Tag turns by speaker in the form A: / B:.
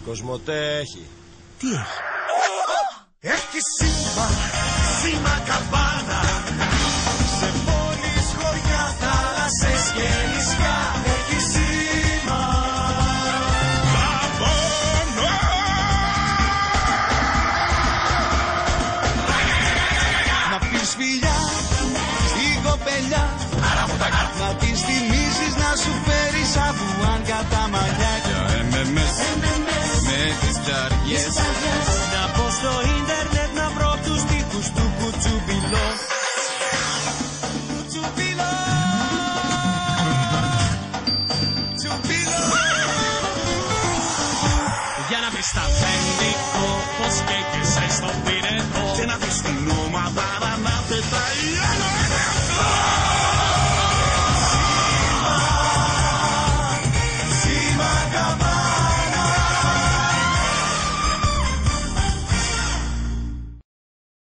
A: Κοσμοτέ έχει.
B: Τι έχει?
C: Έχει σήμα καμπάνα. Σε πόλεις, χωριά, θάλασσες και νησιά. Έχει σήμα καμπάνα. Να πεις φιλιά στην κοπελιά, να της θυμίσεις να σου φέρει σαβουάν κατά μαλλιά.
D: Με τις τζαριές.
C: Να πω στο ίντερνετ να βρω τους τοίχους του κουτσουμπιλό. Κουτσουμπιλό. Κουτσουμπιλό. Για να βρεις τα αφεντικό πως καίκεσαι στον πυρετό. Και να βρεις την ομάδα να πετάει.